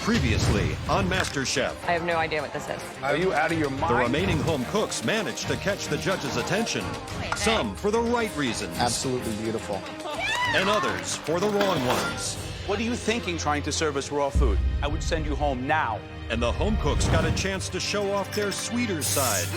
Previously on MasterChef, I have no idea what this is. Are you out of your mind? the remaining home cooks managed to catch the judges' attention. Some for the right reasons. Absolutely beautiful. And others for the wrong ones. What are you thinking trying to serve us raw food? I would send you home now. And the home cooks got a chance to show off their sweeter sides,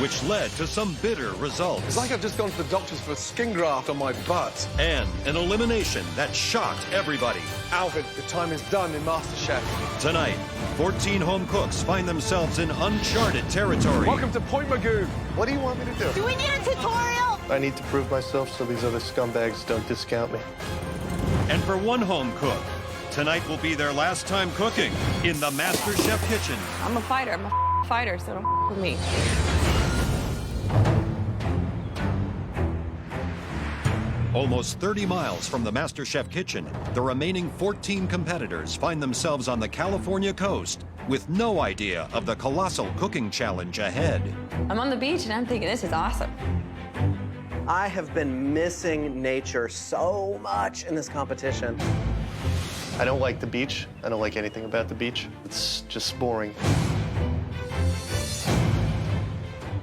which led to some bitter results. It's like I've just gone to the doctors for a skin graft on my butt. And an elimination that shocked everybody. Alvin, the time is done in MasterChef. Tonight, 14 home cooks find themselves in uncharted territory. Welcome to Point Magoo. What do you want me to do? Do we need a tutorial? I need to prove myself so these other scumbags don't discount me. And for one home cook, tonight will be their last time cooking in the MasterChef kitchen. I'm a fighter. I'm a fighter, so don't with me. Almost 30 miles from the MasterChef kitchen, the remaining 14 competitors find themselves on the California coast with no idea of the colossal cooking challenge ahead. I'm on the beach and I'm thinking this is awesome. I have been missing nature so much in this competition. I don't like the beach. I don't like anything about the beach. It's just boring.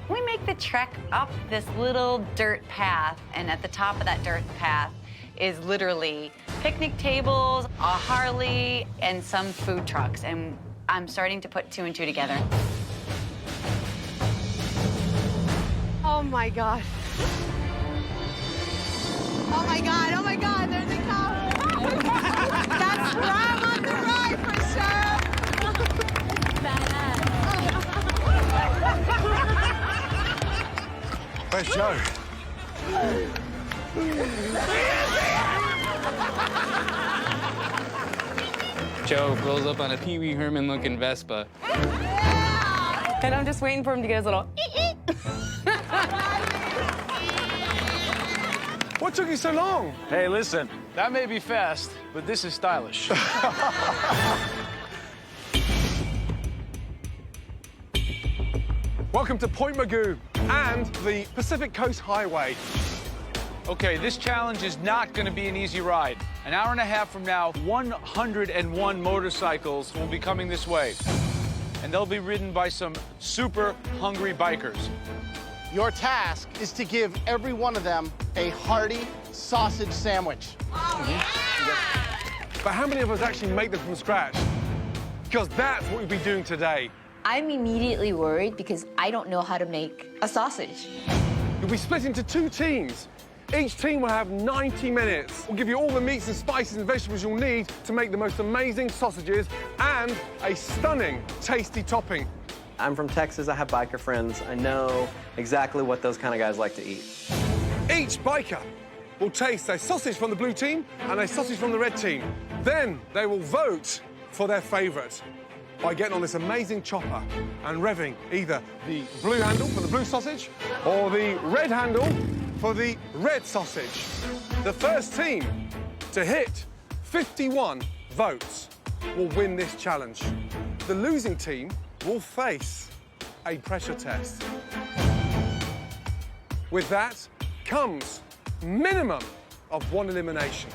We make the trek up this little dirt path, and at the top of that dirt path is literally picnic tables, a Harley, and some food trucks. And I'm starting to put 2 and 2 together. Oh my God. Oh my God, oh my God, there they come. That's Ram on the right for sure. Where's Joe? Joe rolls up on a Pee Wee Herman-looking Vespa. And I'm just waiting for him to get his little What took you so long? Hey, listen, that may be fast, but this is stylish. Welcome to Point Magoo and the Pacific Coast Highway. Okay, this challenge is not going to be an easy ride. An hour and a half from now, 101 motorcycles will be coming this way. And they'll be ridden by some super hungry bikers. Your task is to give every one of them a hearty sausage sandwich. But how many of us actually make them from scratch? Because that's what we'll be doing today. I'm immediately worried because I don't know how to make a sausage. You'll be split into 2 teams. Each team will have 90 minutes. We'll give you all the meats and spices and vegetables you'll need to make the most amazing sausages and a stunning, tasty topping. I'm from Texas, I have biker friends. I know exactly what those kind of guys like to eat. Each biker will taste a sausage from the blue team and a sausage from the red team. Then they will vote for their favorite by getting on this amazing chopper and revving either the blue handle for the blue sausage or the red handle for the red sausage. The first team to hit 51 votes will win this challenge. The losing team will face a pressure test. With that comes minimum of 1 elimination.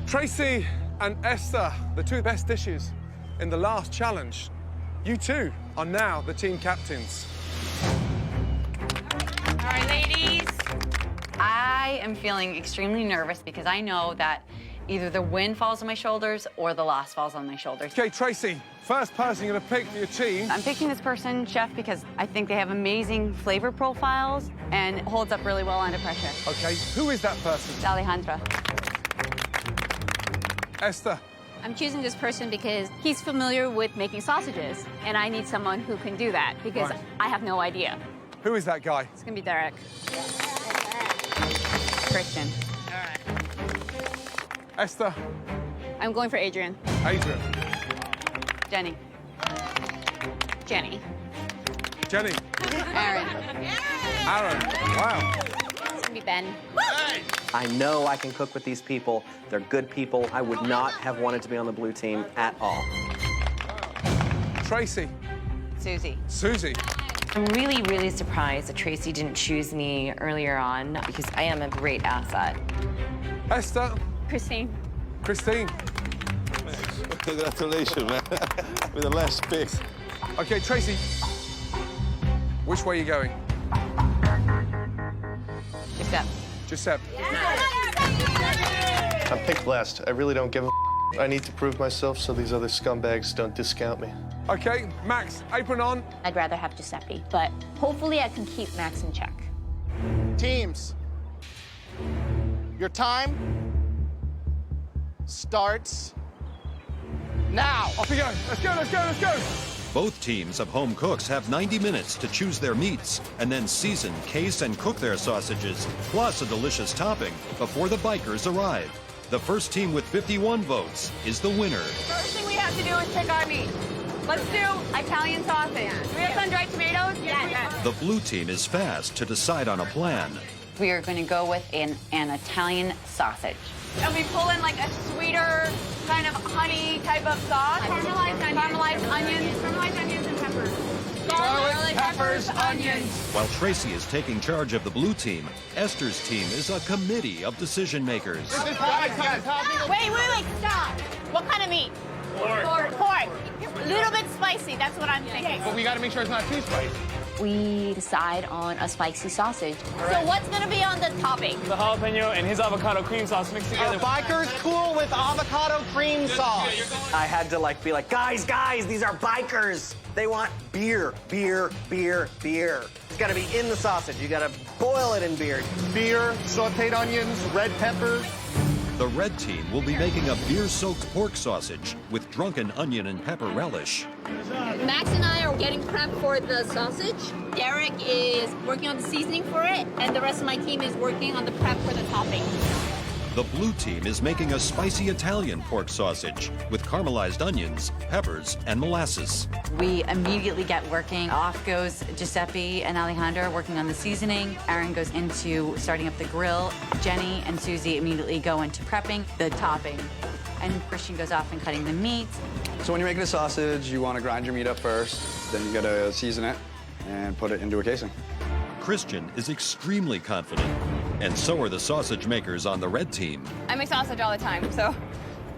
Tracy and Esther, the 2 best dishes in the last challenge. You 2 are now the team captains. All right, ladies. I am feeling extremely nervous because I know that either the win falls on my shoulders or the loss falls on my shoulders. Okay, Tracy, first person you're gonna pick for your team. I'm picking this person, chef, because I think they have amazing flavor profiles and holds up really well under pressure. Okay, who is that person? It's Alejandra. Esther. I'm choosing this person because he's familiar with making sausages, and I need someone who can do that because Right. I have no idea. Who is that guy? It's gonna be Derek. Christian. Esther. I'm going for Adrian. Adrian. Jenny. Jenny. Jenny. Aaron. Aaron. Wow. It's gonna be Ben. I know I can cook with these people. They're good people. I would not have wanted to be on the blue team at all. Tracy. Susie. Susie. I'm really, really surprised that Tracy didn't choose me earlier on because I am a great asset. Esther. Christine. Christine. Congratulations, man. With the last pick. Okay, Tracy. Which way are you going? Giuseppe. Giuseppe. I'm picked last. I really don't give a I need to prove myself so these other scumbags don't discount me. Okay, Max, apron on. I'd rather have Giuseppe, but hopefully I can keep Max in check. Teams, your time starts now. Off we go. Let's go, let's go, let's go. Both teams of home cooks have 90 minutes to choose their meats and then season, case, and cook their sausages, plus a delicious topping, before the bikers arrive. The first team with 51 votes is the winner. First thing we have to do is pick our meat. Let's do Italian sausage. Do we have sun-dried tomatoes? Yes. The blue team is fast to decide on a plan. We are going to go with an Italian sausage. And we pull in like a sweeter, kind of honey type of sauce. Caramelized onions. Caramelized onions and peppers. Garlic, peppers, onions. While Tracy is taking charge of the blue team, Esther's team is a committee of decision makers. Wait, stop. What kind of meat? Pork. A little bit spicy, that's what I'm thinking. But we got to make sure it's not too spicy. We decide on a spicy sausage. So what's gonna be on the topping? The jalapeno and his avocado cream sauce mixed together. Bikers cool with avocado cream sauce. I had to like be like, guys, these are bikers. They want beer. It's gotta be in the sausage. You gotta boil it in beer. Beer, sauteed onions, red peppers. The red team will be making a beer-soaked pork sausage with drunken onion and pepper relish. Max and I are getting prep for the sausage. Derek is working on the seasoning for it, and the rest of my team is working on the prep for the topping. The blue team is making a spicy Italian pork sausage with caramelized onions, peppers, and molasses. We immediately get working. Off goes Giuseppe and Alejandro working on the seasoning. Aaron goes into starting up the grill. Jenny and Susie immediately go into prepping the topping. And Christian goes off and cutting the meat. So when you're making a sausage, you want to grind your meat up first. Then you got to season it and put it into a casing. Christian is extremely confident, and so are the sausage makers on the red team. I make sausage all the time, so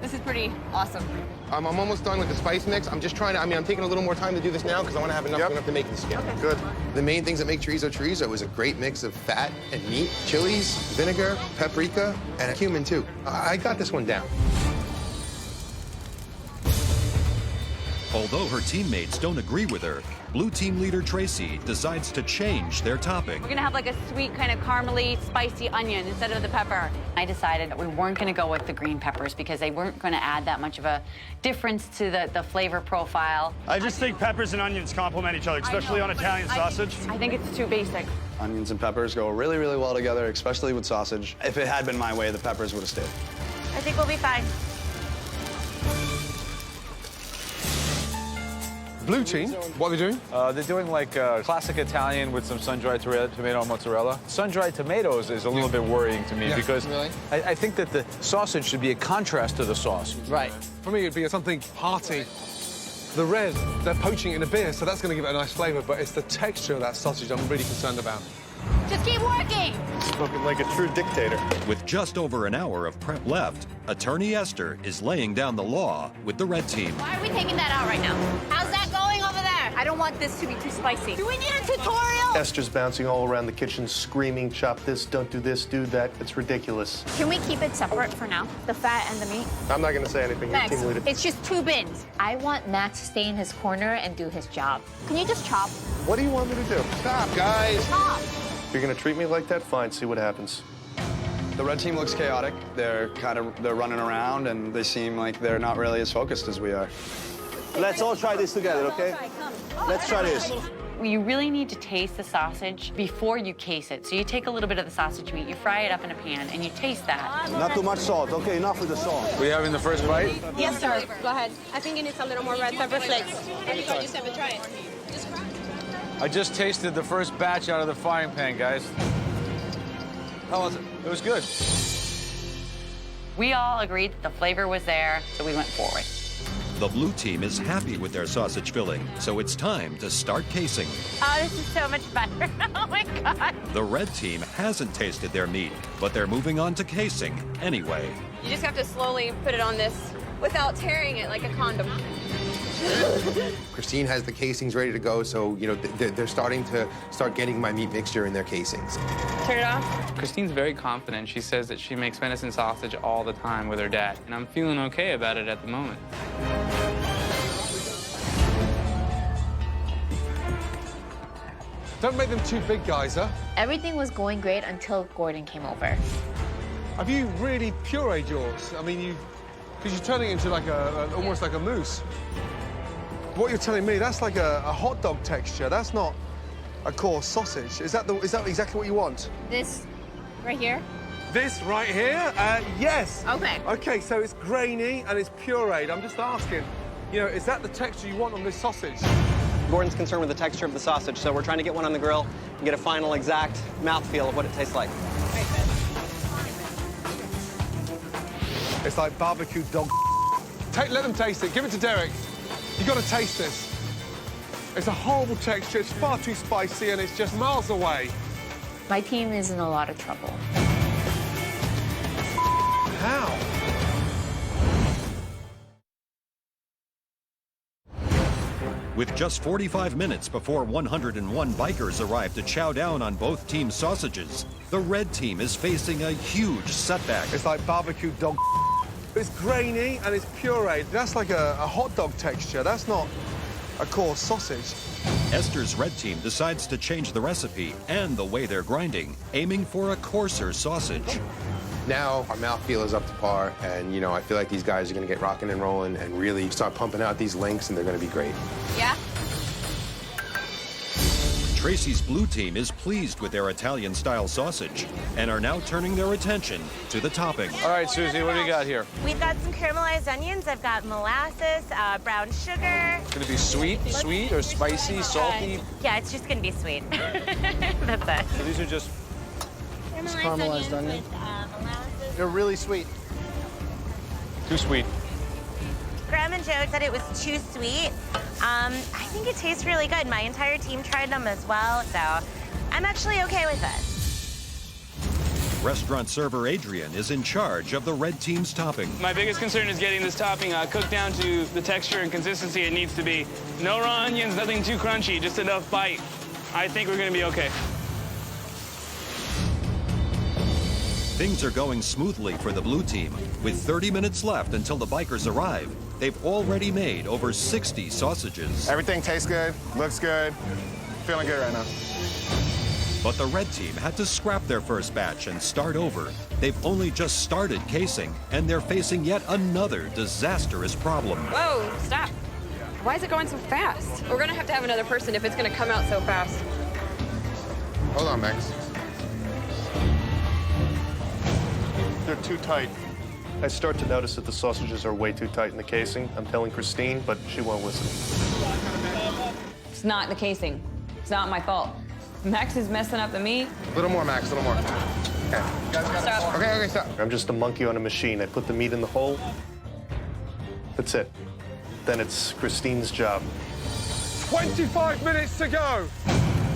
this is pretty awesome. I'm almost done with the spice mix. I'm just trying to, I'm taking a little more time to do this now because I want to have enough to make the skin. Okay. Good. The main things that make chorizo is a great mix of fat and meat, chilies, vinegar, paprika, and cumin too. I got this one down. Although her teammates don't agree with her, blue team leader Tracy decides to change their topping. We're gonna have like a sweet kind of caramely, spicy onion instead of the pepper. I decided that we weren't gonna go with the green peppers because they weren't gonna add that much of a difference to the flavor profile. I just think peppers and onions complement each other, especially on Italian sausage. I think it's too basic. Onions and peppers go really, really well together, especially with sausage. If it had been my way, the peppers would have stayed. I think we'll be fine. Blue team, what are they doing? They're doing like classic Italian with some sun-dried tomato and mozzarella. Sun-dried tomatoes is a little bit worrying to me because I think that the sausage should be a contrast to the sauce. Right. For me, it'd be something hearty. The red, they're poaching it in a beer, so that's going to give it a nice flavor, but it's the texture of that sausage I'm really concerned about. Just keep working. Spoken like a true dictator. With just over an hour of prep left, attorney Esther is laying down the law with the red team. Why are we taking that out right now? How's that going over there? I don't want this to be too spicy. Do we need a tutorial? Esther's bouncing all around the kitchen, screaming, chop this, don't do this, do that. It's ridiculous. Can we keep it separate for now? The fat and the meat? I'm not going to say anything. You're Max, team leader. it's just 2 bins. I want Max to stay in his corner and do his job. Can you just chop? What do you want me to do? Stop, guys. Chop! If you're going to treat me like that, fine, see what happens. The red team looks chaotic. They're running around, and they seem like they're not really as focused as we are. Let's all try this together, okay? Let's try this. You really need to taste the sausage before you case it. So you take a little bit of the sausage meat, you fry it up in a pan, and you taste that. Not too much salt. Okay, enough with the salt. We having the first bite? Yes, sir. Go ahead. I think it needs a little more red pepper flakes. Try it. I just tasted the first batch out of the frying pan, guys. How was it? It was good. We all agreed that the flavor was there, so we went forward. The blue team is happy with their sausage filling, so it's time to start casing. Oh, this is so much better. Oh, my God. The red team hasn't tasted their meat, but they're moving on to casing anyway. You just have to slowly put it on this without tearing it like a condom. Christine has the casings ready to go, so, you know, they're starting to getting my meat mixture in their casings. Turn it off. Christine's very confident. She says that she makes venison sausage all the time with her dad, and I'm feeling okay about it at the moment. Don't make them too big, guys, huh? Everything was going great until Gordon came over. Have you really pureed yours? I mean, because you're turning it into like almost like a mousse. What you're telling me, that's like a hot dog texture. That's not a coarse sausage. Is that exactly what you want? This right here? This right here? Yes. Okay. Okay, so it's grainy and it's pureed. I'm just asking, you know, is that the texture you want on this sausage? Gordon's concerned with the texture of the sausage, so we're trying to get one on the grill and get a final exact mouthfeel of what it tastes like. It's like barbecue dog. Let them taste it. Give it to Derek. You got to taste this. It's a horrible texture. It's far too spicy, and it's just miles away. My team is in a lot of trouble. How? With just 45 minutes before 101 bikers arrive to chow down on both teams' sausages, the red team is facing a huge setback. It's like barbecue dog. It's grainy and it's pureed. That's like a hot dog texture. That's not a coarse sausage. Esther's red team decides to change the recipe and the way they're grinding, aiming for a coarser sausage. Now our mouthfeel is up to par, and, you know, I feel like these guys are going to get rocking and rolling and really start pumping out these links, and they're going to be great. Yeah. Tracy's blue team is pleased with their Italian-style sausage and are now turning their attention to the topping. All right, Susie, what do you got here? We've got some caramelized onions. I've got molasses, brown sugar. It's going to be sweet or spicy, salty? Yeah, it's just going to be sweet. That's it. So these are just Caramelized onion. With, molasses. They're really sweet. too sweet. Graham and Joe said it was too sweet. I think it tastes really good. My entire team tried them as well, so I'm actually okay with it. Restaurant server Adrian is in charge of the red team's topping. My biggest concern is getting this topping cooked down to the texture and consistency it needs to be. No raw onions, nothing too crunchy, just enough bite. I think we're gonna be okay. Things are going smoothly for the blue team. With 30 minutes left until the bikers arrive, they've already made over 60 sausages. Everything tastes good, looks good, feeling good right now. But the red team had to scrap their first batch and start over. They've only just started casing, and they're facing yet another disastrous problem. Whoa, stop. Why is it going so fast? We're gonna have to have another person if it's gonna come out so fast. Hold on, Max. They're too tight. I start to notice that the sausages are way too tight in the casing. I'm telling Christine, but she won't listen. It's not the casing. It's not my fault. Max is messing up the meat. A little more, Max, a little more. Okay. Stop. Okay, stop. I'm just a monkey on a machine. I put the meat in the hole. That's it. Then it's Christine's job. 25 minutes to go.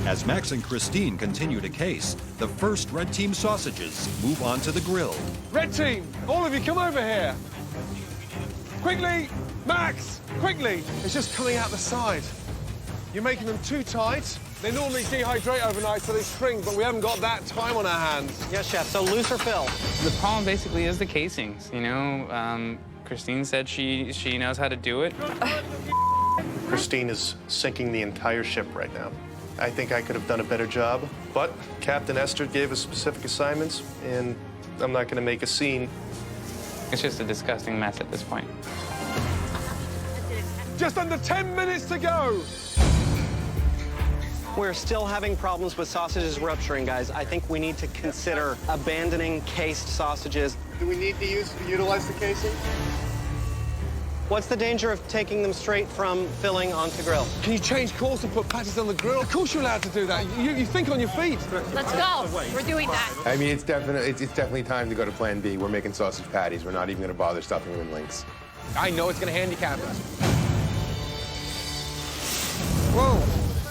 As Max and Christine continue to case, the first red team sausages move on to the grill. Red team, all of you come over here. Quickly, Max, quickly. It's just coming out the side. You're making them too tight. They normally dehydrate overnight, so they shrink, but we haven't got that time on our hands. Yes, chef, so looser fill. The problem basically is the casings, you know? Christine said she knows how to do it. Christine is sinking the entire ship right now. I think I could have done a better job, but Captain Esther gave us specific assignments, and I'm not going to make a scene. It's just a disgusting mess at this point. Just under 10 minutes to go. We're still having problems with sausages rupturing, guys. I think we need to consider abandoning cased sausages. Do we need to utilize the casing? What's the danger of taking them straight from filling onto grill? Can you change course and put patties on the grill? Of course you're allowed to do that. You think on your feet. Let's go. We're doing that. I mean, it's definitely time to go to Plan B. We're making sausage patties. We're not even going to bother stuffing them in links. I know it's going to handicap us. Whoa.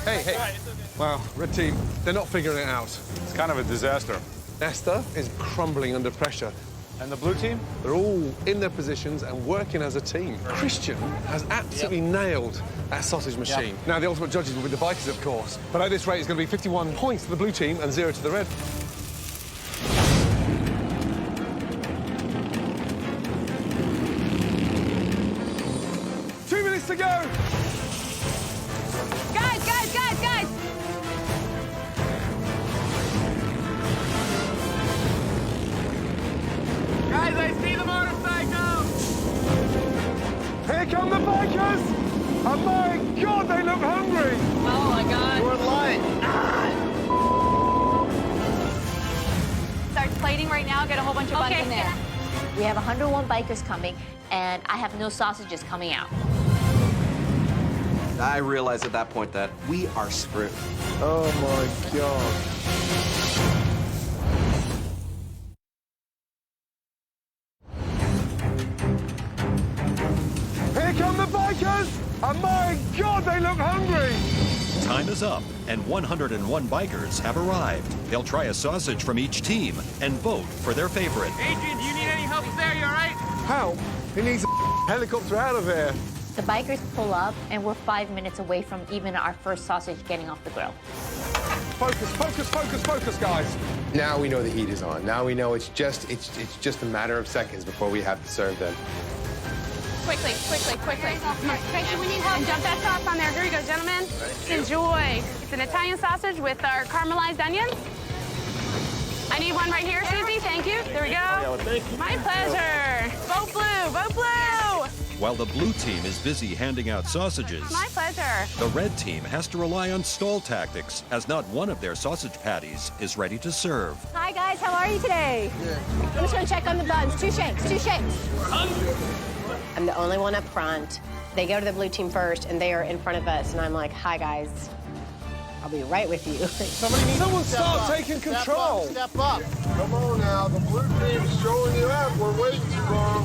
Hey. Wow, red team, they're not figuring it out. It's kind of a disaster. Esther is crumbling under pressure. And the blue team? They're all in their positions and working as a team. Christian has absolutely nailed that sausage machine. Now, the ultimate judges will be the bikers, of course. But at this rate, it's going to be 51 points to the blue team and 0 to the red. To go. Guys! Guys, I see the motorcycle! Here come the bikers! Oh my God, they look hungry! Oh my God. We're light. Start plating right now, get a whole bunch of buns in there. We have 101 bikers coming, and I have no sausages coming out. I realized at that point that we are screwed. Oh my God. Here come the bikers! Oh my God, they look hungry! Time is up, and 101 bikers have arrived. They'll try a sausage from each team and vote for their favorite. Adrian, do you need any help there? You all right? Help? He needs a helicopter out of here. The bikers pull up, and we're 5 minutes away from even our first sausage getting off the grill. Focus, guys. Now we know the heat is on. Now we know it's just a matter of seconds before we have to serve them. Quickly. Tracy, we need help. And dump that sauce on there. Here you go, gentlemen. Enjoy. It's an Italian sausage with our caramelized onions. I need one right here, Susie. Thank you. There we go. My pleasure. Vote blue. Vote blue. While the blue team is busy handing out sausages, My pleasure. the red team has to rely on stall tactics, as not one of their sausage patties is ready to serve. Hi, guys. How are you today? I'm just going to check on the buns. Two shakes. I'm the only one up front. They go to the blue team first, and they are in front of us. And I'm like, hi, guys. I'll be right with you. Someone start taking control. Step up. Come on now, the blue team's showing you out. We're waiting too long.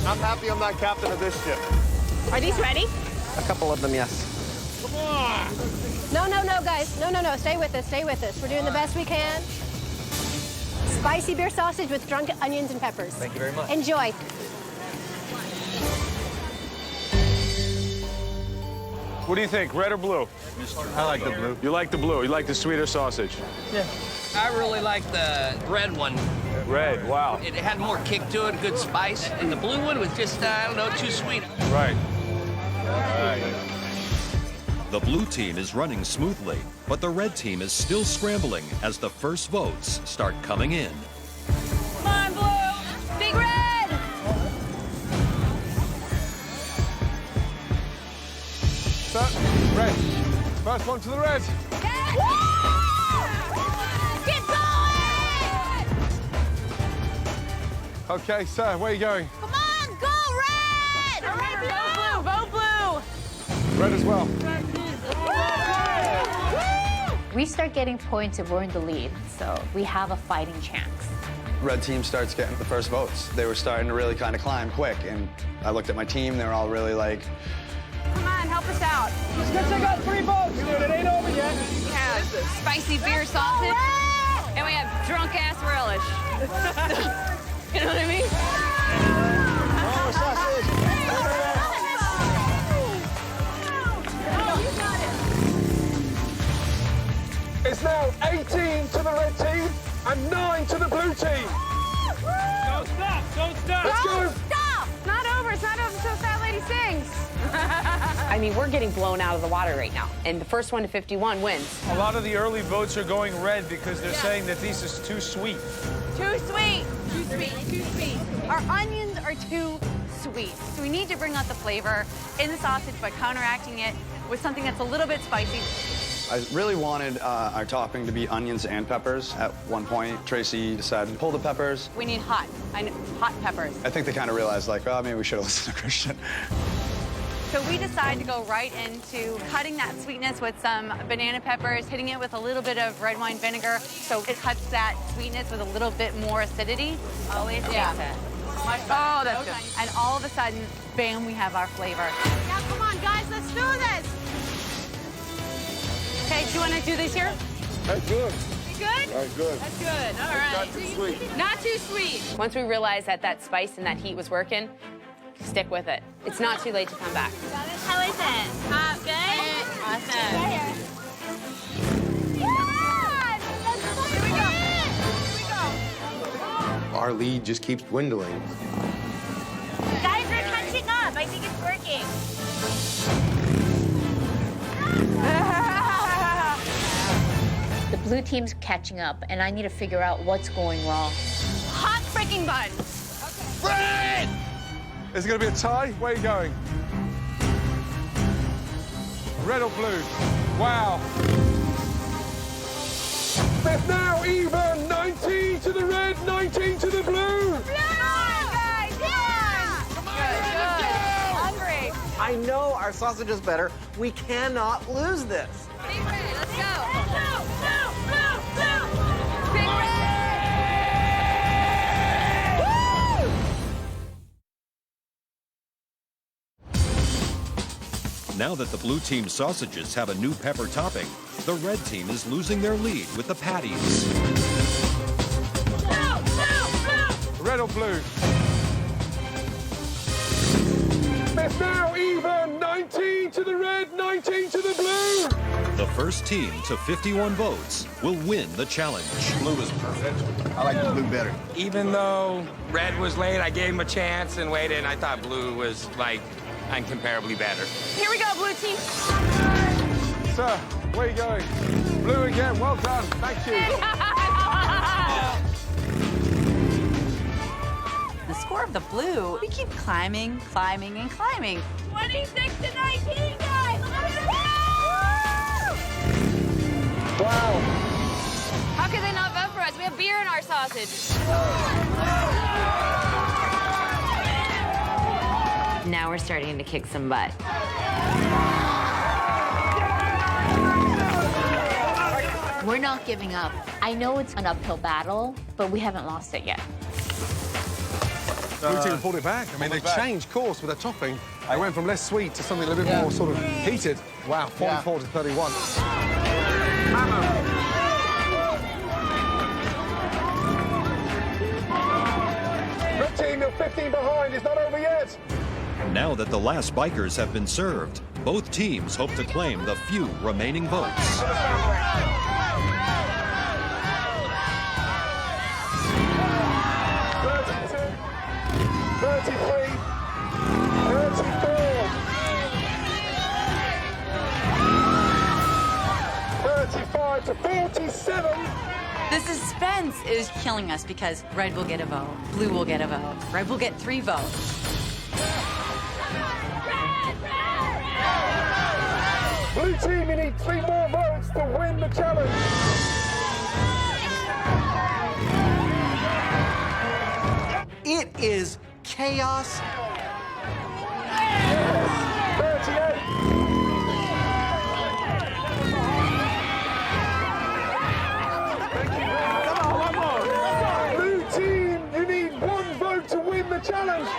I'm happy I'm not captain of this ship. Are these ready? A couple of them, yes. Come on. No, guys. No. Stay with us. We're doing the best we can. Spicy beer sausage with drunk onions and peppers. Thank you very much. Enjoy. What do you think, red or blue? I like the blue. You like the blue. You like the sweeter sausage. Yeah. I really like the red one. Red, wow. It had more kick to it, good spice. And the blue one was just, I don't know, too sweet. Right. The blue team is running smoothly, but the red team is still scrambling as the first votes start coming in. Come on, blue! Big red! Red. First one to the red. Get going! Okay, sir, where are you going? Come on, go red! All right, vote blue. Red as well. We start getting points if we're in the lead, so we have a fighting chance. Red team starts getting the first votes. They were starting to really kind of climb quick, and I looked at my team. They were all really like, Come on, help us out. Let's go check out 3 votes, dude. It ain't over yet. We have spicy beer sausage, and we have drunk-ass relish. You know what I mean? More sausage. It's now 18 to the red team and 9 to the blue team. Don't stop. Let's go. Stop! It's not over until that lady sings. I mean, we're getting blown out of the water right now. And the first one to 51 wins. A lot of the early votes are going red because they're saying that this is too sweet. Too sweet. Our onions are too sweet. So we need to bring out the flavor in the sausage by counteracting it with something that's a little bit spicy. I really wanted our topping to be onions and peppers. At one point, Tracy decided to pull the peppers. We need hot peppers. I think they kind of realized, like, oh, maybe we should have listened to Christian. So we decided to go right into cutting that sweetness with some banana peppers, hitting it with a little bit of red wine vinegar, so it cuts that sweetness with a little bit more acidity. Always Yeah. Oh, that's good. And all of a sudden, bam, we have our flavor. Now, come on, guys, let's do this. Okay, do you want to do this here? That's good. You good? That's good. That's good. All right. Not too sweet. Not too sweet. Once we realized that that spice and that heat was working, stick with it. It's not too late to come back. How is it? Good? Awesome. Our lead just keeps dwindling. Guys, we're catching up. I think it's working. The blue team's catching up, and I need to figure out what's going wrong. Hot freaking buns. Fred! Is it going to be a tie? Where are you going? Red or blue? Wow. It's now even. 19 to the red, 19 to the blue. Come on, guys. Come on. Good. Hungry. I know our sausage is better. We cannot lose this. Big red. Let's go. Now that the blue team sausages have a new pepper topping, the red team is losing their lead with the patties. Red or blue? It's now even. 19 to the red, 19 to the blue. The first team to 51 votes will win the challenge. Blue is perfect. I like the blue better. Even though red was late, I gave him a chance and waited, and I thought blue was, like, incomparably better. Here we go, blue team. Sir, where are you going? Blue again. Well done. Thank you. The score of the blue, we keep climbing, climbing, and climbing. 26 to 19, guys. Wow. How can they not vote for us? We have beer in our sausage. Now we're starting to kick some butt. We're not giving up. I know it's an uphill battle, but we haven't lost it yet. Blue team pulled it back. I mean, they changed course with their topping. They went from less sweet to something a little bit more sort of heated. Wow, 44 to 31. Red team, you're 15 behind. It's not over yet. Now that the last bikers have been served, both teams hope to claim the few remaining votes. 33, 34, 35 to 47. The suspense is killing us because red will get a vote, blue will get a vote, red will get 3 votes. Blue team, you need 3 more votes to win the challenge. It is chaos. 38. Come on, one more. Blue team, you need 1 vote to win the challenge.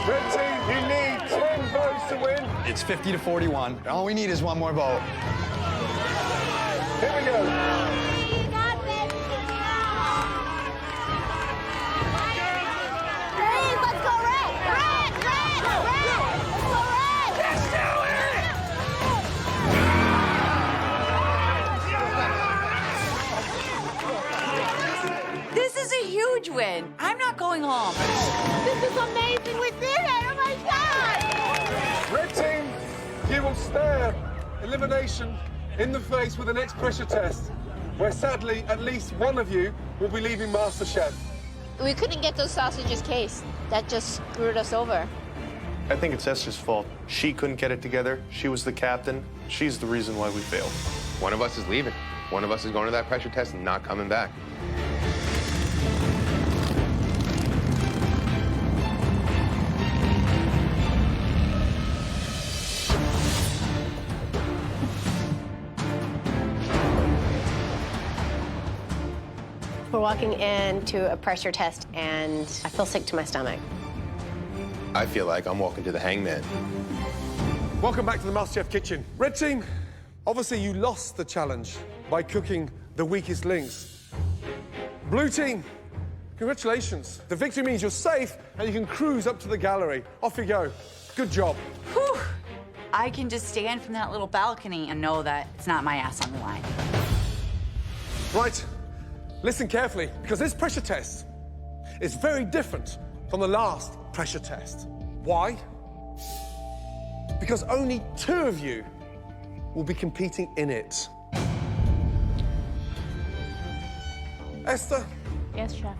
Red team, you need 10 votes to win. It's 50 to 41. All we need is 1 more vote. Here we go. This is a huge win. I'm not going home. This is amazing. We did it. Oh my God. Red team, you will stare elimination in the face with the next pressure test, where sadly at least one of you will be leaving MasterChef. We couldn't get those sausages cased. That just screwed us over. I think it's Esther's fault. She couldn't get it together. She was the captain. She's the reason why we failed. One of us is leaving. One of us is going to that pressure test and not coming back. We're walking into a pressure test, and I feel sick to my stomach. I feel like I'm walking to the hangman. Welcome back to the MasterChef kitchen. Red team, Obviously, you lost the challenge by cooking the weakest links. Blue team, congratulations. The victory means you're safe and you can cruise up to the gallery. Off you go. Good job. Whew. I can just stand from that little balcony and know that it's not my ass on the line. Right, listen carefully, because this pressure test is very different from the last pressure test. Why? Because only 2 of you will be competing in it. Esther? Yes, Chef.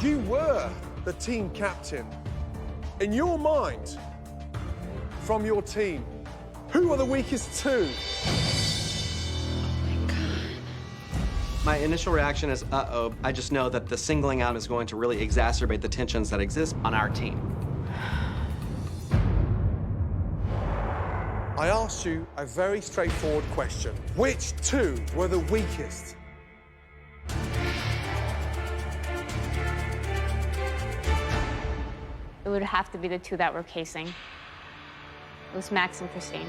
You were the team captain. In your mind, from your team, who are the weakest 2? My initial reaction is, uh-oh. I just know that the singling out is going to really exacerbate the tensions that exist on our team. I asked you a very straightforward question. Which 2 were the weakest? It would have to be the 2 that were casing. It was Max and Christine.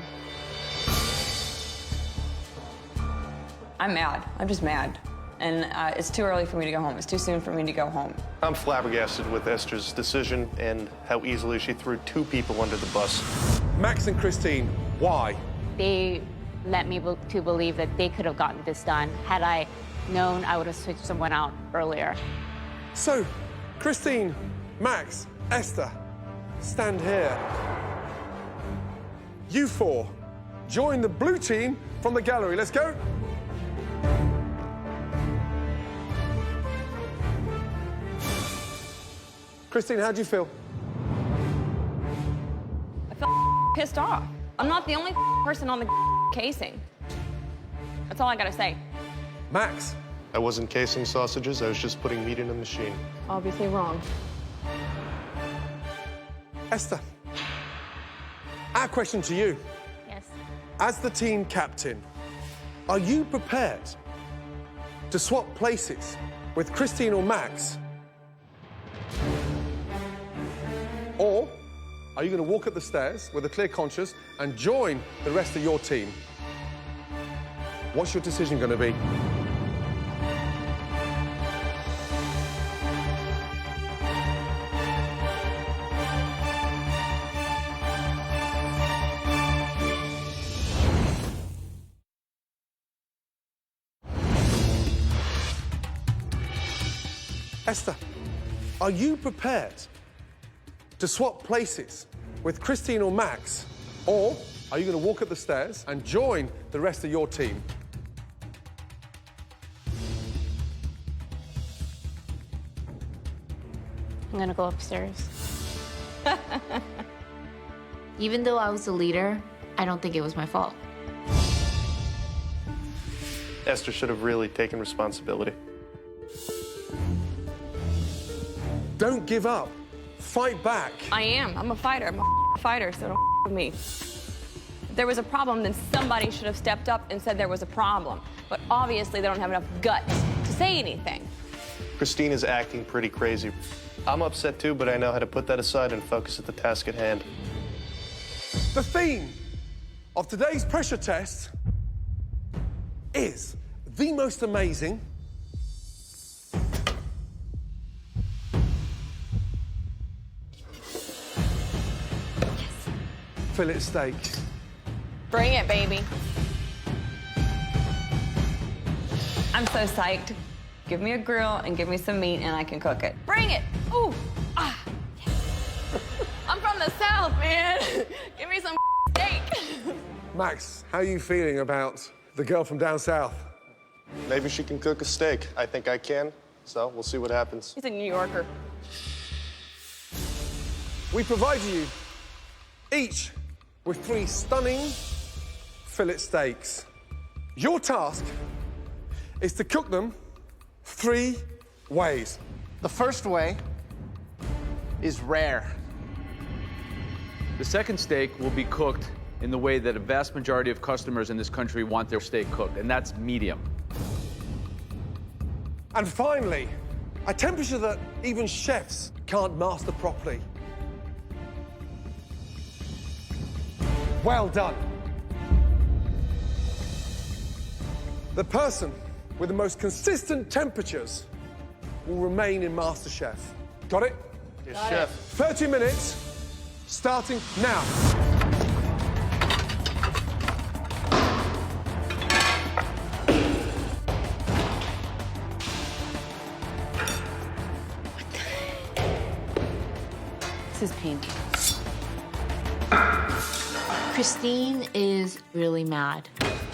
I'm mad. I'm just mad. And it's too early for me to go home. It's too soon for me to go home. I'm flabbergasted with Esther's decision and how easily she threw 2 people under the bus. Max and Christine, why? They led me to believe that they could have gotten this done. Had I known, I would have switched someone out earlier. So, Christine, Max, Esther, stand here. You 4, join the blue team from the gallery. Let's go. Christine, how do you feel? I feel pissed off. I'm not the only person on the casing. That's all I gotta say. Max? I wasn't casing sausages, I was just putting meat in a machine. Obviously wrong. Esther, our question to you. Yes. As the team captain, are you prepared to swap places with Christine or Max? Or are you going to walk up the stairs with a clear conscience and join the rest of your team? What's your decision going to be? Esther, are you prepared to swap places with Christine or Max? Or are you going to walk up the stairs and join the rest of your team? I'm gonna go upstairs. Even though I was the leader, I don't think it was my fault. Esther should have really taken responsibility. Don't give up. Fight back. I am. I'm a fighter. I'm a fighter, so don't with me. If there was a problem, then somebody should have stepped up and said there was a problem. But obviously, they don't have enough guts to say anything. Christine is acting pretty crazy. I'm upset too, but I know how to put that aside and focus at the task at hand. The theme of today's pressure test is the most amazing, fillet steak. Bring it, baby. I'm so psyched. Give me a grill and give me some meat and I can cook it. Bring it! Ooh! Ah! I'm from the South, man. Give me some steak. Max, how are you feeling about the girl from down south? Maybe she can cook a steak. I think I can, so we'll see what happens. He's a New Yorker. We provide you each with 3 stunning fillet steaks. Your task is to cook them 3 ways. The first way is rare. The second steak will be cooked in the way that a vast majority of customers in this country want their steak cooked, and that's medium. And finally, a temperature that even chefs can't master properly. Well done. The person with the most consistent temperatures will remain in MasterChef. Got it? Yes, Chef. 30 minutes, starting now. This is painful. Christine is really mad.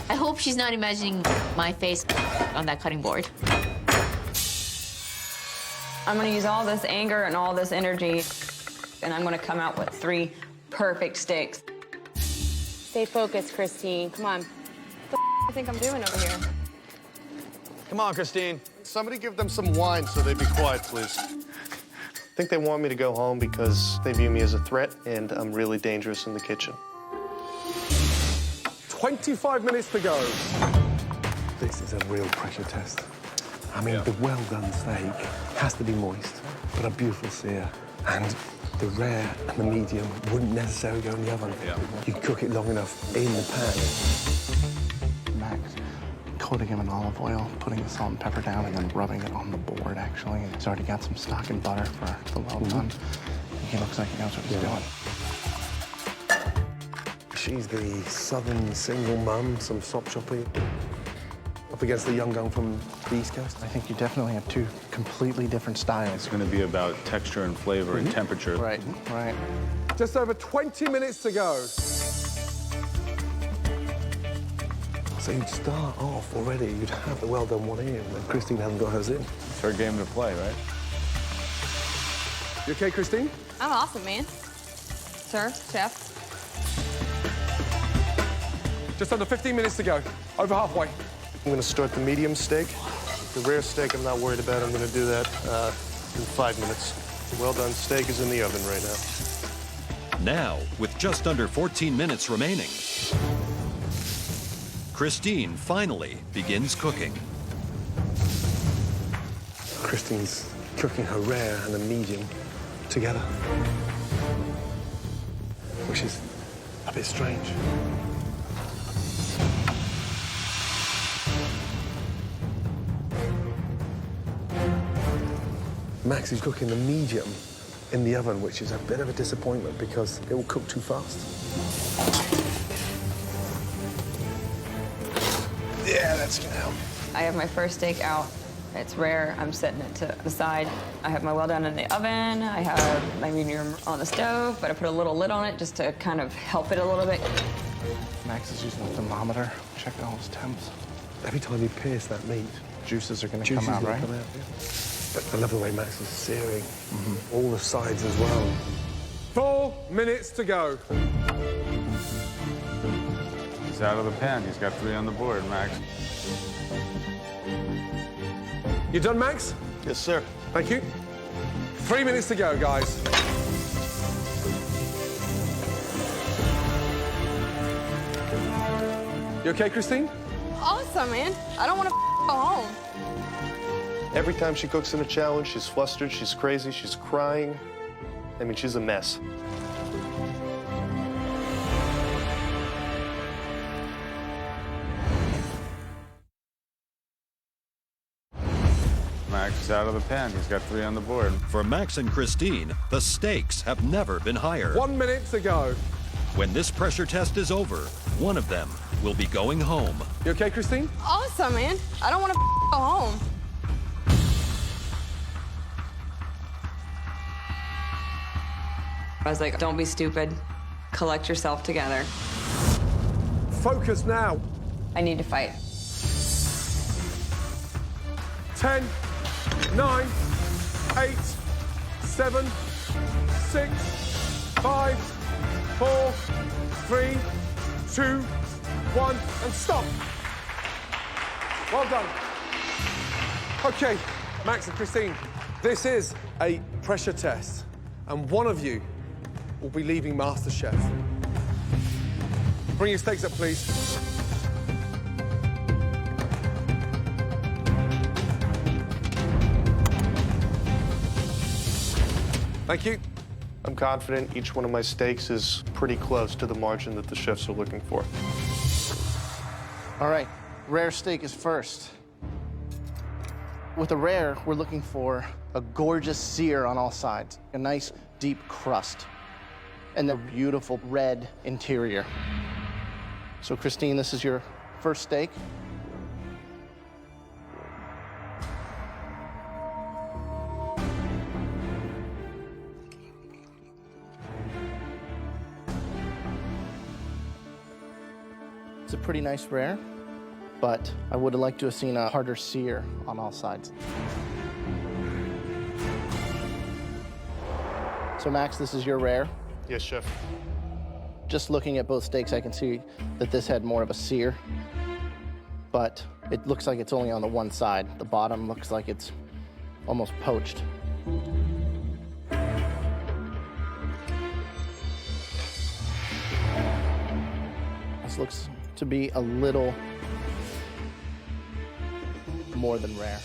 I hope she's not imagining my face on that cutting board. I'm gonna use all this anger and all this energy, and I'm gonna come out with 3 perfect steaks. Stay focused, Christine. Come on. What the I think I'm doing over here? Come on, Christine. Somebody give them some wine so they be quiet, please. I think they want me to go home because they view me as a threat and I'm really dangerous in the kitchen. 25 minutes to go. This is a real pressure test. I mean, the well-done steak has to be moist, but a beautiful sear. And the rare and the medium wouldn't necessarily go in the oven. You cook it long enough in the pan. Max, coating him in olive oil, putting the salt and pepper down, and then rubbing it on the board, actually. He's already got some stock and butter for the well-done. He looks like he knows what he's doing. She's the southern single mum, some slop chopping, up against the young gun from the East Coast. I think you definitely have 2 completely different styles. It's going to be about texture and flavor and temperature. Right, right. Just over 20 minutes to go. So you'd start off already, you'd have the well-done one in, and Christine hasn't got hers in. It's her game to play, right? You okay, Christine? I'm awesome, man. Sir, chef. Just under 15 minutes to go. Over halfway. I'm gonna start the medium steak. The rare steak I'm not worried about. I'm gonna do that in 5 minutes. The well-done steak is in the oven right now. Now, with just under 14 minutes remaining, Christine finally begins cooking. Christine's cooking her rare and a medium together, which is a bit strange. Max is cooking the medium in the oven, which is a bit of a disappointment because it will cook too fast. Yeah, that's gonna help. I have my first steak out. It's rare. I'm setting it to the side. I have my well done in the oven. I have my medium on the stove, but I put a little lid on it just to kind of help it a little bit. Max is using a thermometer, checking all his temps. Every time you pierce that meat, juices are going to come out, right? Come out, yeah. But I love the way Max is searing all the sides as well. 4 minutes to go. He's out of the pan. He's got 3 on the board, Max. You done, Max? Yes, sir. Thank you. 3 minutes to go, guys. You okay, Christine? Awesome, man. I don't want to go home. Every time she cooks in a challenge, she's flustered, she's crazy, she's crying. I mean, she's a mess. Max is out of the pan. He's got 3 on the board. For Max and Christine, the stakes have never been higher. 1 minute to go. When this pressure test is over, one of them will be going home. You okay, Christine? Awesome, man. I don't want to go home. I was like, don't be stupid. Collect yourself together. Focus now. I need to fight. 10, 9, 8, 7, 6, 5, 4, 3, 2, 1, and stop. Well done. Okay, Max and Christine, this is a pressure test, and one of you will be leaving MasterChef. Bring your steaks up, please. Thank you. I'm confident each one of my steaks is pretty close to the margin that the chefs are looking for. All right, Rare steak is first. With a rare, we're looking for a gorgeous sear on all sides, a nice deep crust, and a beautiful red interior. So Christine, this is your first steak. It's a pretty nice rare, but I would have liked to have seen a harder sear on all sides. So Max, this is your rare. Yes, chef. Just looking at both steaks, I can see that this had more of a sear, but it looks like it's only on the one side. The bottom looks like it's almost poached. This looks to be a little more than rare.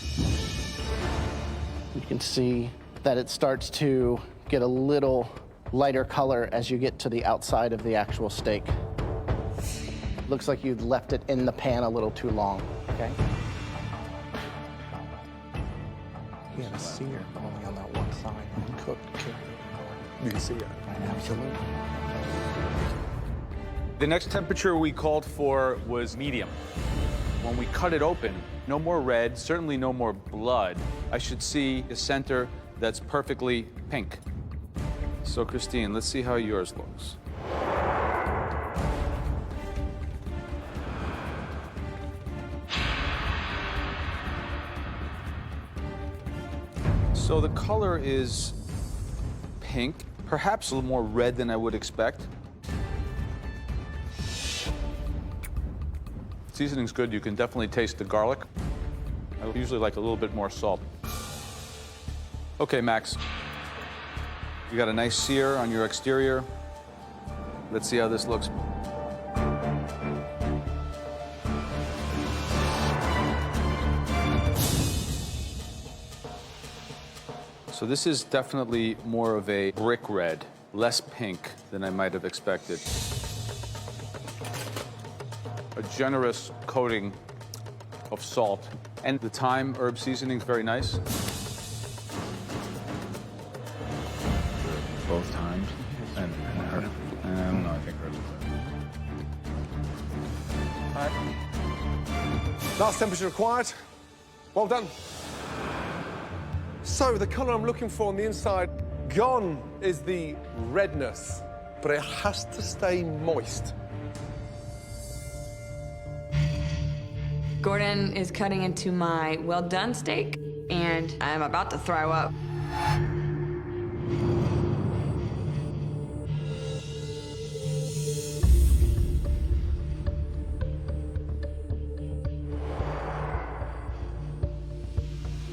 You can see that it starts to get a little lighter color as you get to the outside of the actual steak. Looks like you'd left it in the pan a little too long, okay? You had a sear only on that one side. Cooked. You can see it. Absolutely. The next temperature we called for was medium. When we cut it open, no more red, certainly no more blood. I should see a center that's perfectly pink. So Christine, let's see how yours looks. So the color is pink, perhaps a little more red than I would expect. Seasoning's good. You can definitely taste the garlic. I usually like a little bit more salt. Okay, Max. You got a nice sear on your exterior. Let's see how this looks. So this is definitely more of a brick red, less pink than I might have expected. A generous coating of salt. And the thyme herb seasoning is very nice. Both times. And herb. I don't know, I think herb is All right. Last temperature required. Well done. So the color I'm looking for on the inside, gone is the redness, but it has to stay moist. Gordon is cutting into my well-done steak, and I'm about to throw up.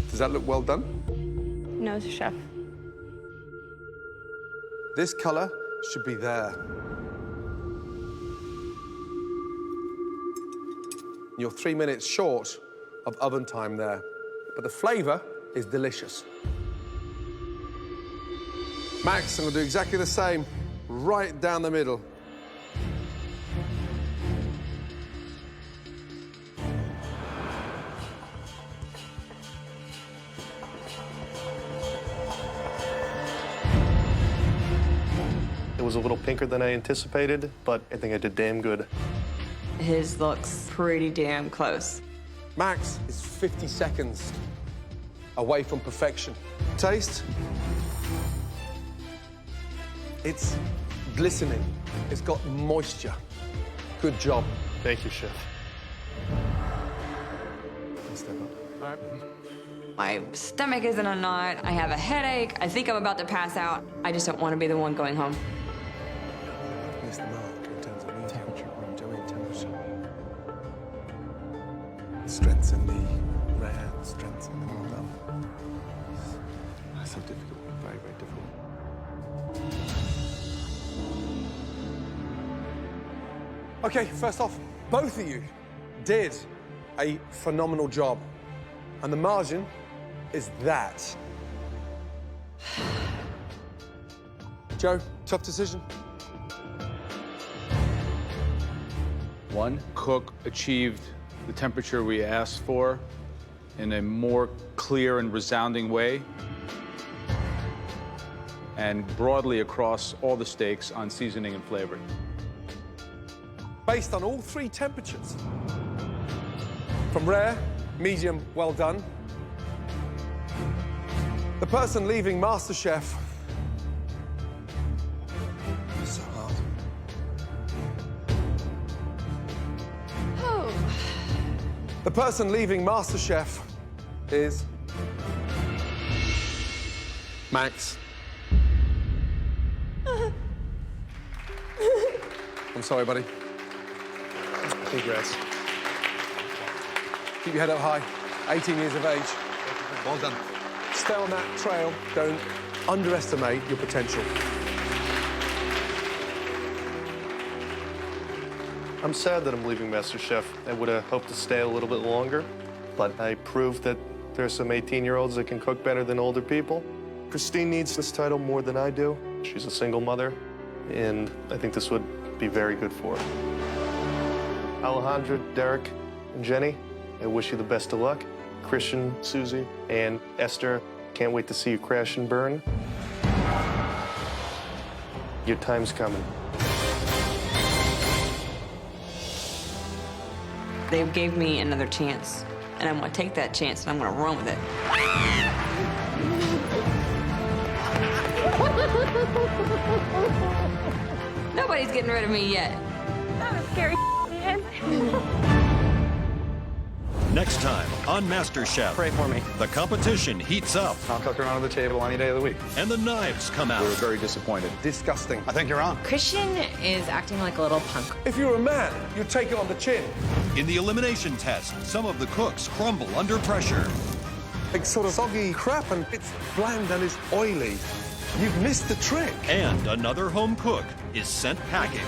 Does that look well done? No, chef. This color should be there. You're 3 minutes short of oven time there, but the flavor is delicious. Max, I'm gonna do exactly the same, right down the middle. It was a little pinker than I anticipated, but I think I did damn good. His looks pretty damn close. Max is 50 seconds away from perfection. Taste. It's glistening. It's got moisture. Good job. Thank you, chef. Step up. All right. My stomach is in a knot. I have a headache. I think I'm about to pass out. I just don't want to be the one going home. Missed the mark in terms of temperature. Strengths in the red, strengths in the well done. That's so difficult, very, very difficult. Okay, first off, both of you did a phenomenal job. And the margin is that. Joe, tough decision? One cook achieved the temperature we asked for in a more clear and resounding way, and broadly across all the steaks on seasoning and flavor. Based on all three temperatures, from rare, medium, well done, the person leaving MasterChef, so hard. The person leaving MasterChef is Max. I'm sorry, buddy. Congrats. Keep your head up high. 18 years of age. Well done. Stay on that trail. Don't underestimate your potential. I'm sad that I'm leaving MasterChef. I would have hoped to stay a little bit longer, but I proved that there's some 18-year-olds that can cook better than older people. Christine needs this title more than I do. She's a single mother, and I think this would be very good for her. Alejandra, Derek, and Jenny, I wish you the best of luck. Christian, Susie, and Esther, can't wait to see you crash and burn. Your time's coming. They gave me another chance, and I'm gonna take that chance and I'm gonna run with it. Nobody's getting rid of me yet. That was scary, man. Next time on MasterChef. Pray for me. The competition heats up. I'll cook around the table any day of the week. And the knives come out. We were very disappointed. Disgusting. I think you're on. Christian is acting like a little punk. If you were a man, you'd take it on the chin. In the elimination test, some of the cooks crumble under pressure. Like sort of soggy crap, and it's bland and it's oily. You've missed the trick. And another home cook is sent packing.